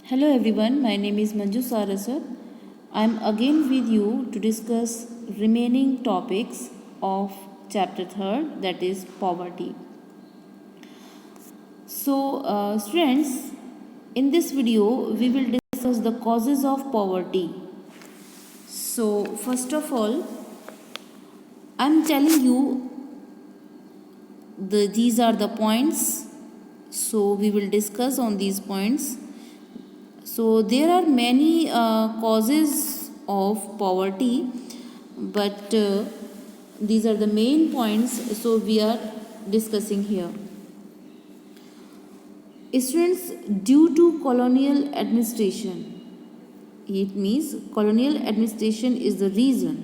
Hello everyone, my name is Manju Saraswat. I am again with you to discuss remaining topics of chapter 3rd, that is poverty. So students, in this video we will discuss the causes of poverty. So first of all, I am telling you these are the points. So we will discuss on these points. So there are many causes of poverty, but these are the main points. So we are discussing here. Students, due to colonial administration, it means colonial administration is the reason.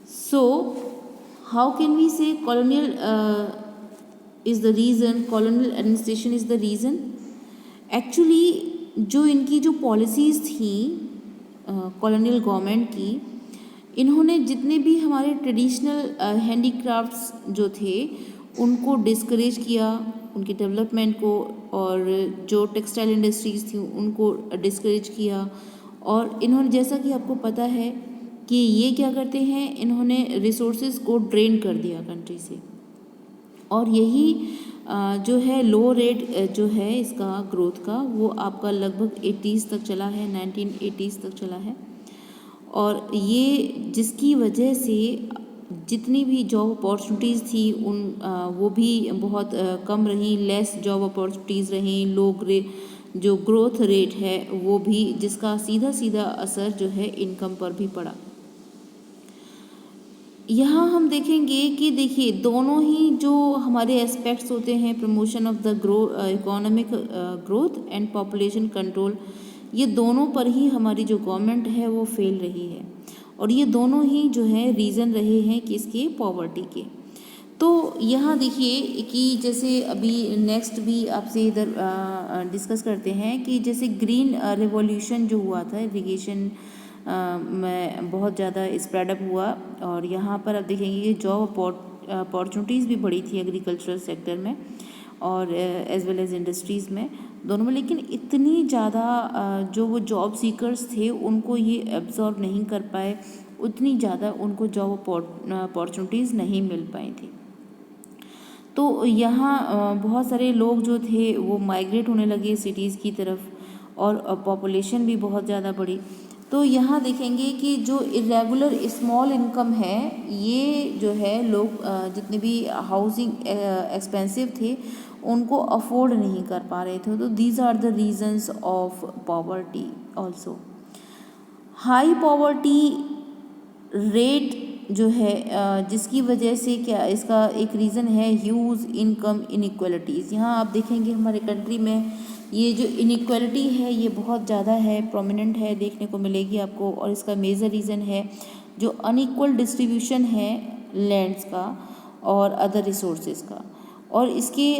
So how can we say colonial is the reason? Colonial administration is the reason. Actually जो इनकी जो policies थी colonial government की, इन्होंने जितने भी हमारे traditional handicrafts जो थे उनको डिस्करेज किया, उनकी डेवलपमेंट को, और जो टेक्सटाइल इंडस्ट्रीज़ थी उनको डिस्करेज किया। और इन्होंने, जैसा कि आपको पता है कि ये क्या करते हैं, इन्होंने रिसोर्सेज को ड्रेन कर दिया कंट्री से, और यही जो है लो रेट जो है इसका ग्रोथ का, वो आपका लगभग 80s तक चला है, 1980s तक चला है। और ये जिसकी वजह से जितनी भी जॉब अपॉर्चुनिटीज़ थी उन वो भी बहुत कम रही, लेस जॉब अपॉर्चुनिटीज़ रहीं, जो ग्रोथ रेट है वो भी, जिसका सीधा सीधा असर जो है इनकम पर भी पड़ा। यहाँ हम देखेंगे कि देखिए दोनों ही जो हमारे एस्पेक्ट्स होते हैं, promotion of the economic growth and population control, ये दोनों पर ही हमारी जो गवर्नमेंट है वो फेल रही है, और ये दोनों ही जो है रीज़न रहे हैं किसके, पॉवर्टी के। तो यहाँ देखिए कि जैसे अभी नेक्स्ट भी आपसे इधर डिस्कस करते हैं कि जैसे ग्रीन रिवॉल्यूशन जो हुआ था, इरिगेशन में बहुत ज़्यादा स्प्रेडअप हुआ, और यहाँ पर आप देखेंगे कि जॉब अपॉर्चुनिटीज़ भी बढ़ी थी एग्रीकल्चरल सेक्टर में और एज वेल एज इंडस्ट्रीज़ में, दोनों में। लेकिन इतनी ज़्यादा जो वो जॉब सीकर्स थे उनको ये एब्जॉर्ब नहीं कर पाए, उतनी ज़्यादा उनको जॉब अपॉर्चुनिटीज़ नहीं मिल पाई थी। तो यहाँ बहुत सारे लोग जो थे वो माइग्रेट होने लगे सिटीज़ की तरफ, और पॉपुलेशन भी बहुत ज़्यादा बढ़ी। तो यहाँ देखेंगे कि जो इरेगुलर स्मॉल इनकम है, ये जो है लोग जितने भी हाउसिंग एक्सपेंसिव थे उनको अफोर्ड नहीं कर पा रहे थे। तो these are the reasons of poverty also. High poverty rate जो है जिसकी वजह से क्या, इसका एक रीज़न है ह्यूज इनकम इनइक्वालिटीज़। यहाँ आप देखेंगे हमारे कंट्री में ये जो इनइक्वालिटी है ये बहुत ज़्यादा है, प्रोमिनेंट है, देखने को मिलेगी आपको। और इसका मेजर रीज़न है जो अनइक्वल डिस्ट्रीब्यूशन है लैंड्स का और अदर रिसोर्सेज का, और इसके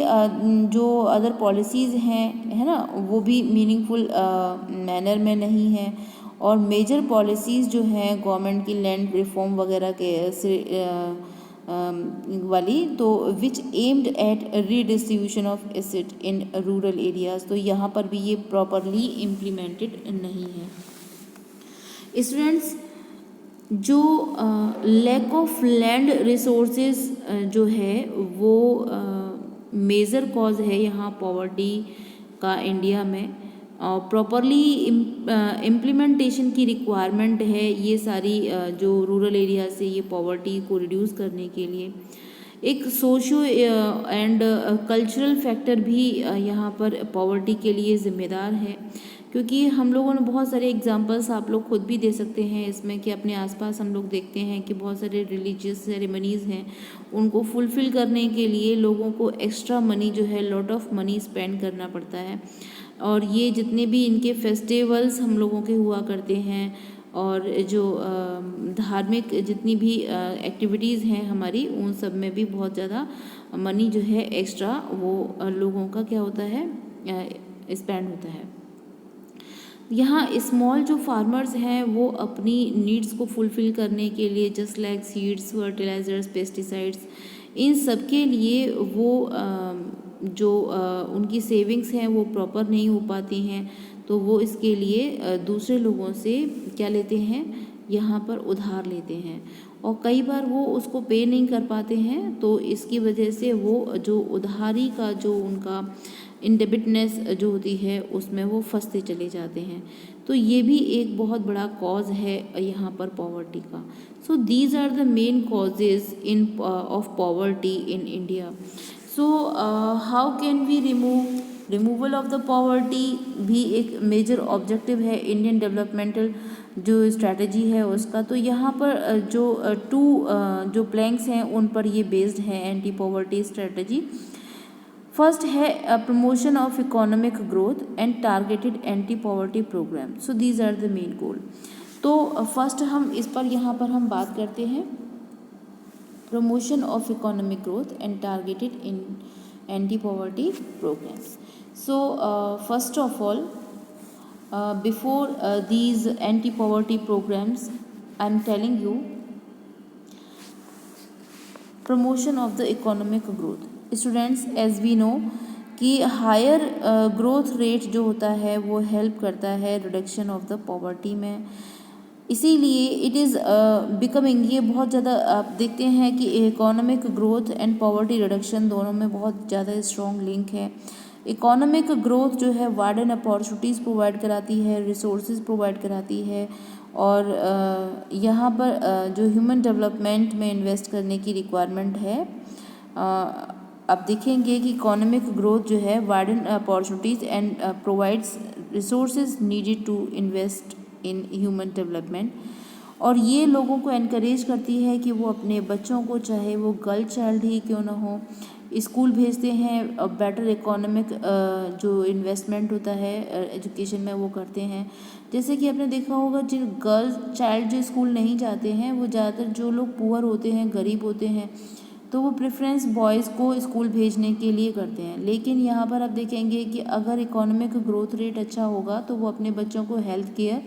जो अदर पॉलिसीज़ हैं, है ना, वो भी मीनिंगफुल मैनर में नहीं है। और मेजर पॉलिसीज़ जो हैं गवर्नमेंट की लैंड रिफॉर्म वगैरह के से वाली, तो which aimed at redistribution of asset in rural areas, तो यहाँ पर भी ये प्रॉपरली इम्प्लीमेंटेड नहीं है। स्टूडेंट्स, जो लैक ऑफ लैंड रिसोर्सेज जो है वो मेजर कॉज है यहाँ पॉवर्टी का इंडिया में। प्रॉपरली इम्प्लीमेंटेशन की रिक्वायरमेंट है ये सारी जो रूरल एरिया से ये पॉवर्टी को रिड्यूस करने के लिए। एक सोशो एंड कल्चरल फैक्टर भी यहाँ पर पॉवर्टी के लिए ज़िम्मेदार है, क्योंकि हम लोगों ने बहुत सारे एग्जांपल्स आप लोग खुद भी दे सकते हैं इसमें कि अपने आसपास हम लोग देखते हैं कि बहुत सारे रिलीजियस सेरेमनीज़ हैं, उनको फुलफ़िल करने के लिए लोगों को एक्स्ट्रा मनी जो है, लॉट ऑफ मनी स्पेंड करना पड़ता है। और ये जितने भी इनके फेस्टिवल्स हम लोगों के हुआ करते हैं, और जो धार्मिक जितनी भी एक्टिविटीज़ हैं हमारी, उन सब में भी बहुत ज़्यादा मनी जो है एक्स्ट्रा वो लोगों का क्या होता है, स्पेंड होता है। यहाँ स्मॉल जो फार्मर्स हैं वो अपनी नीड्स को फुलफ़िल करने के लिए, just like seeds, fertilisers, pesticides, इन सब के लिए वो जो उनकी सेविंग्स हैं वो प्रॉपर नहीं हो पाती हैं, तो वो इसके लिए दूसरे लोगों से क्या लेते हैं, यहाँ पर उधार लेते हैं, और कई बार वो उसको पे नहीं कर पाते हैं, तो इसकी वजह से वो जो उधारी का जो उनका इंडेबिटनेस जो होती है उसमें वो फंसते चले जाते हैं। तो ये भी एक बहुत बड़ा कॉज है यहाँ पर पॉवर्टी का। So these are the main causes in of poverty in India. So how can we removal of the poverty भी एक मेजर ऑब्जेक्टिव है इंडियन डेवलपमेंटल जो स्ट्रैटेजी है उसका। तो यहाँ पर जो टू जो प्लैंक्स हैं उन पर ये बेस्ड है एंटी पॉवर्टी स्ट्रैटेजी। फर्स्ट है promotion of economic growth and targeted anti poverty program. So these are the main goal. तो फर्स्ट हम इस पर यहाँ पर हम बात करते हैं promotion of economic growth and targeted in anti poverty programs. So first of all before these anti-poverty programs, I am telling you promotion of the economic growth. Students, as we know कि higher growth rate जो होता है वो help करता है reduction of the poverty में, इसीलिए it is becoming, ये बहुत ज़्यादा आप देखते हैं कि economic growth and poverty reduction दोनों में बहुत ज़्यादा स्ट्रॉन्ग लिंक है। इकोनॉमिक ग्रोथ जो है वार्डन अपॉर्चुनिटीज़ प्रोवाइड कराती है, रिसोर्सेज प्रोवाइड कराती है, और यहाँ पर जो ह्यूमन डेवलपमेंट में इन्वेस्ट करने की रिक्वायरमेंट है, आप देखेंगे कि इकोनॉमिक ग्रोथ जो है widen opportunities and provides resources needed to invest in human development, और ये लोगों को एनकरेज करती है कि वो अपने बच्चों को, चाहे वो गर्ल चाइल्ड ही क्यों ना हो, स्कूल भेजते हैं, और बेटर इकोनॉमिक जो इन्वेस्टमेंट होता है एजुकेशन में वो करते हैं। जैसे कि आपने देखा होगा जिन गर्ल चाइल्ड जो स्कूल नहीं जाते हैं वो ज़्यादातर जो लोग पुअर होते हैं, गरीब होते हैं, तो वो प्रेफरेंस बॉयज़ को स्कूल भेजने के लिए करते हैं। लेकिन यहाँ पर आप देखेंगे कि अगर इकोनॉमिक ग्रोथ रेट अच्छा होगा तो वो अपने बच्चों को हेल्थ केयर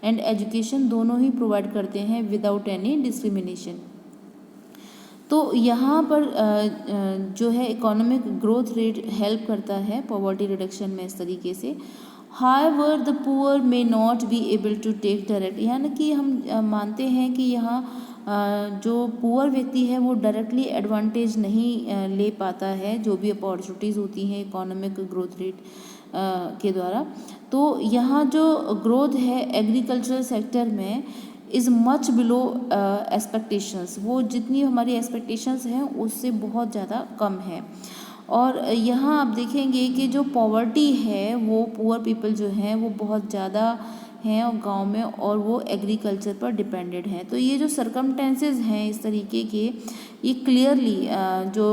एंड एजुकेशन दोनों ही प्रोवाइड करते हैं विदाउट एनी डिस्क्रिमिनेशन। तो यहाँ पर जो है इकोनॉमिक ग्रोथ रेट हेल्प करता है पॉवर्टी रिडक्शन में इस तरीके से। However the poor may not be able to take direct, यानी कि हम मानते हैं कि यहाँ जो पुअर व्यक्ति है वो डायरेक्टली एडवांटेज नहीं ले पाता है जो भी अपॉर्चुनिटीज़ होती हैं इकोनॉमिक ग्रोथ रेट के द्वारा। तो यहाँ जो ग्रोथ है एग्रीकल्चरल सेक्टर में इज़ मच बिलो एक्सपेक्टेशंस, वो जितनी हमारी एक्सपेक्टेशंस हैं उससे बहुत ज़्यादा कम है। और यहाँ आप देखेंगे कि जो पॉवर्टी है वो पुअर पीपल जो हैं वो बहुत ज़्यादा हैं और गांव में, और वो एग्रीकल्चर पर डिपेंडेड हैं। तो ये जो सर्कमटेंसेस हैं इस तरीके के, ये क्लियरली जो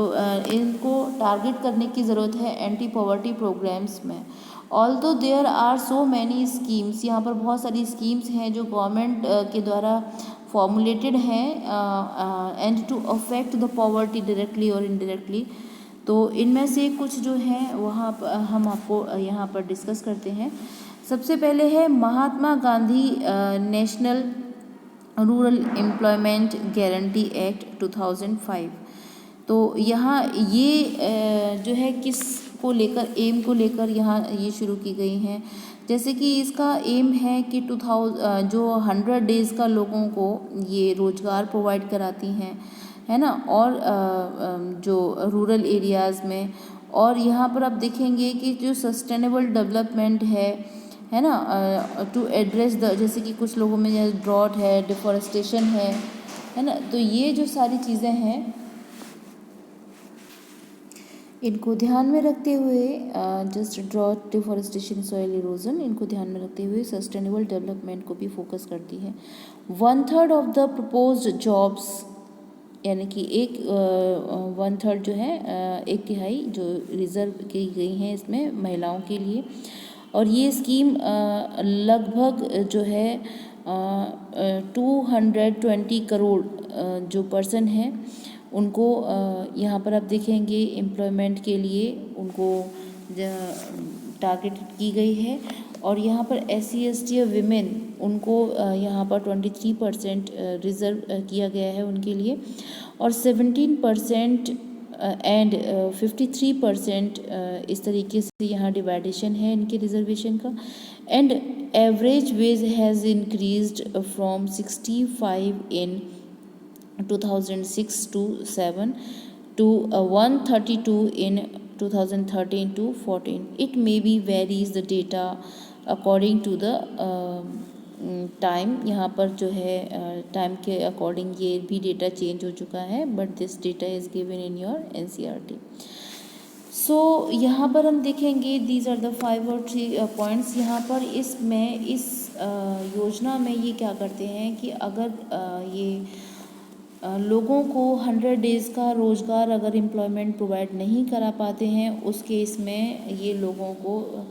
इनको टारगेट करने की ज़रूरत है एंटी पॉवर्टी प्रोग्राम्स में। Although there are so many schemes, यहाँ पर बहुत सारी स्कीम्स हैं जो गवर्नमेंट के द्वारा फॉर्मुलेटेड हैं and to affect the poverty directly और इनडायरेक्टली। तो इनमें से कुछ जो हैं वहाँ पर हम आपको यहाँ पर डिस्कस करते हैं। सबसे पहले है Mahatma Gandhi national rural employment guarantee act 2005। तो यहाँ ये जो है किस को लेकर, एम को लेकर यहाँ ये शुरू की गई हैं। जैसे कि इसका एम है कि 100 डेज़ का लोगों को ये रोज़गार प्रोवाइड कराती हैं, है ना, और जो रूरल एरियाज़ में। और यहाँ पर आप देखेंगे कि जो सस्टेनेबल डेवलपमेंट है ना, टू एड्रेस द, जैसे कि कुछ लोगों में जैसे ड्रॉट है, डिफॉरेस्टेशन है ना, तो ये जो सारी चीज़ें हैं इनको ध्यान में रखते हुए just drought, deforestation, soil erosion, इनको ध्यान में रखते हुए सस्टेनेबल डेवलपमेंट को भी फोकस करती है। 1/3 ऑफ द प्रपोज्ड जॉब्स, यानी कि 1/3 जो है 1/3 जो रिजर्व की गई हैं इसमें महिलाओं के लिए। और ये स्कीम लगभग जो है 220 करोड़ जो पर्सन हैं उनको यहाँ पर आप देखेंगे एम्प्लॉयमेंट के लिए उनको टारगेट की गई है। और यहाँ पर SC ST और विमेन उनको यहाँ पर 23% रिज़र्व किया गया है उनके लिए, और 17% एंड 53% इस तरीके से यहाँ डिवाइडेशन है इनके रिजर्वेशन का। And average wage has increased from 65 in 2006 to 7 to 132 in 2013 to 14. It may be varies the data according to the time. यहाँ पर जो है टाइम के अकॉर्डिंग ये भी डेटा चेंज हो चुका है, but this data is given in your NCERT। सो यहाँ पर हम देखेंगे दीज आर द 5 और 3 पॉइंट्स। यहाँ पर इसमें इस योजना में ये क्या करते हैं कि अगर ये लोगों को 100 डेज़ का रोज़गार अगर एम्प्लॉयमेंट प्रोवाइड नहीं करा पाते हैं, उस केस में ये लोगों को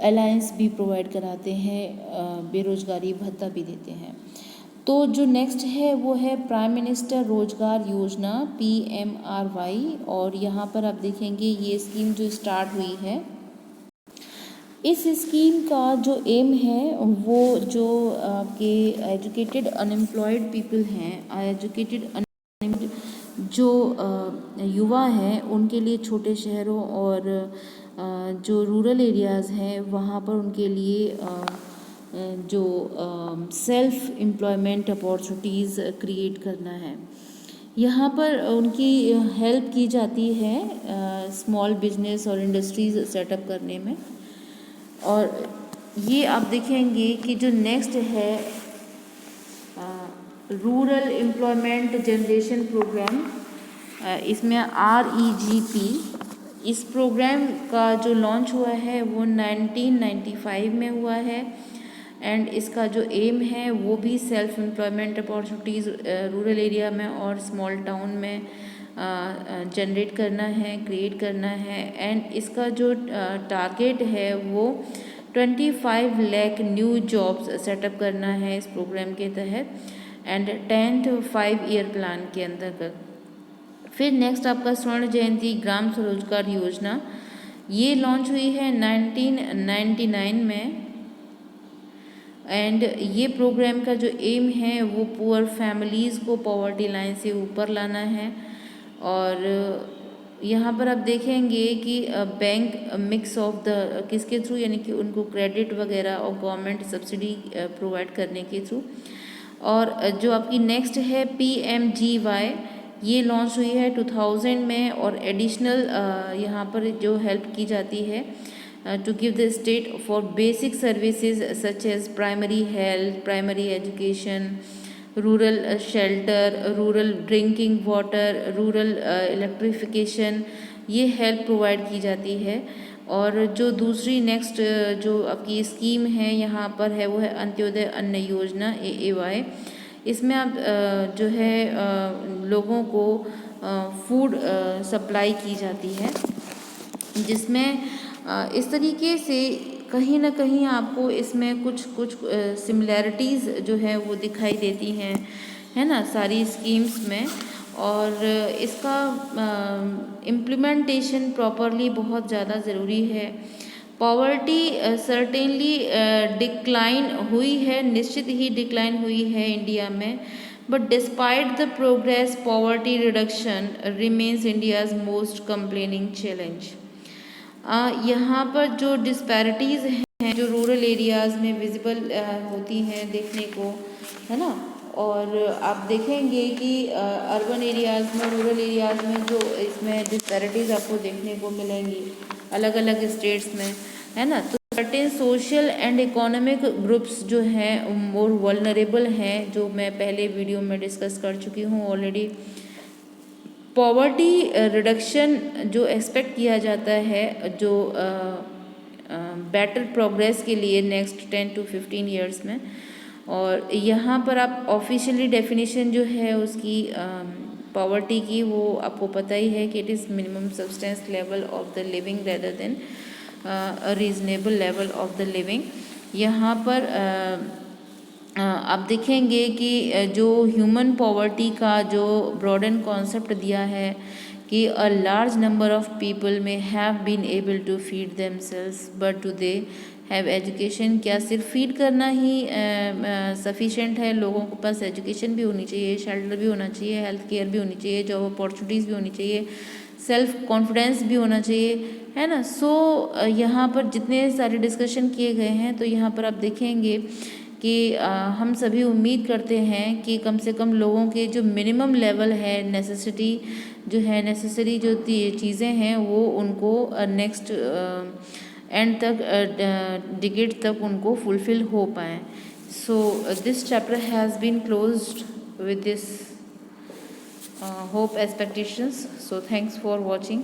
अलायंस भी प्रोवाइड कराते हैं, बेरोज़गारी भत्ता भी देते हैं। तो जो नेक्स्ट है वो है प्राइम मिनिस्टर रोज़गार योजना PMRY, और यहाँ पर आप देखेंगे ये स्कीम जो स्टार्ट हुई है, इस स्कीम का जो एम है वो जो आपके एजुकेटेड अनएम्प्लॉयड पीपल हैं, एजुकेटेड जो युवा हैं, उनके लिए छोटे शहरों और जो रूरल एरियाज़ हैं वहाँ पर उनके लिए जो सेल्फ एम्प्लॉयमेंट अपॉर्चुनिटीज़ क्रिएट करना है। यहाँ पर उनकी हेल्प की जाती है स्मॉल बिजनेस और इंडस्ट्रीज़ सेटअप करने में। और ये आप देखेंगे कि जो नेक्स्ट है रूरल एम्प्लॉयमेंट जनरेशन प्रोग्राम, इसमें REGP, इस प्रोग्राम का जो लॉन्च हुआ है वो 1995 में हुआ है। एंड इसका जो एम है वो भी self employment opportunities rural area में और स्मॉल टाउन में जनरेट करना है, क्रिएट करना है। एंड इसका जो टारगेट है वो 25 लाख न्यू जॉब्स सेटअप करना है इस प्रोग्राम के तहत, एंड 10 5 ईयर प्लान के अंतर्गत। फिर नेक्स्ट आपका स्वर्ण जयंती ग्राम स्वरोजगार योजना, ये लॉन्च हुई है 1999 में। एंड ये प्रोग्राम का जो एम है वो पुअर फैमिलीज़ को पॉवर्टी लाइन से ऊपर लाना है। और यहाँ पर आप देखेंगे कि बैंक मिक्स ऑफ द किसके थ्रू, यानी कि उनको क्रेडिट वगैरह और गवर्नमेंट सब्सिडी प्रोवाइड करने के थ्रू। और जो आपकी नेक्स्ट है PMGY, ये लॉन्च हुई है 2000 में, और एडिशनल यहाँ पर जो हेल्प की जाती है to give the state for basic services such as primary health, primary education, rural shelter, rural drinking water, rural electrification, ये हेल्प प्रोवाइड की जाती है। और जो दूसरी नेक्स्ट जो आपकी स्कीम है यहाँ पर है वो है अंत्योदय अन्न योजना AAY। इसमें आप जो है लोगों को फूड सप्लाई की जाती है, जिसमें इस तरीके से कहीं ना कहीं आपको इसमें कुछ सिमिलैरिटीज़ जो है वो दिखाई देती हैं, है ना, सारी स्कीम्स में। और इसका इम्प्लीमेंटेशन प्रॉपरली बहुत ज़्यादा ज़रूरी है। पॉवर्टी सर्टेनली डिक्लाइन हुई है, निश्चित ही डिक्लाइन हुई है इंडिया में, but despite the progress poverty reduction remains India's most complaining challenge. यहाँ पर जो डिस्पैरिटीज़ हैं जो रूरल एरियाज़ में विजिबल होती हैं देखने को, है ना, और आप देखेंगे कि अर्बन एरियाज़ में, रूरल एरियाज़ में जो इसमें डिस्पैरिटीज़ आपको देखने को मिलेंगी अलग अलग स्टेट्स में, है ना। तो certain social and economic groups जो हैं मोर वल्नरेबल हैं, जो मैं पहले वीडियो में डिस्कस कर चुकी हूँ ऑलरेडी। पॉवर्टी रिडक्शन जो एक्सपेक्ट किया जाता है जो बेटर प्रोग्रेस के लिए नेक्स्ट 10 to 15 ईयर्स में। और यहाँ पर आप ऑफिशियली डेफिनेशन जो है उसकी पॉवर्टी की, वो आपको पता ही है कि it is minimum substance level of the living rather than reasonable level of the living. यहाँ पर आप देखेंगे कि जो ह्यूमन पॉवर्टी का जो ब्रॉडन कॉन्सेप्ट दिया है कि a large number of people may have been able to feed themselves but do they have education. क्या सिर्फ फीड करना ही सफिशेंट है? लोगों के पास एजुकेशन भी होनी चाहिए, शेल्टर भी होना चाहिए, हेल्थ केयर भी होनी चाहिए, जॉब अपॉर्चुनिटीज़ भी होनी चाहिए, सेल्फ कॉन्फिडेंस भी होना चाहिए, है ना। सो यहाँ पर जितने सारे डिस्कशन किए गए हैं, तो यहाँ पर आप देखेंगे कि हम सभी उम्मीद करते हैं कि कम से कम लोगों के जो मिनिमम लेवल है नेसेसिटी जो है, नेसेसरी जो चीज़ें हैं वो उनको नेक्स्ट एंड तक डिकेड तक उनको फुलफिल हो पाएँ। So this chapter has been closed with this hope expectations. So thanks for watching.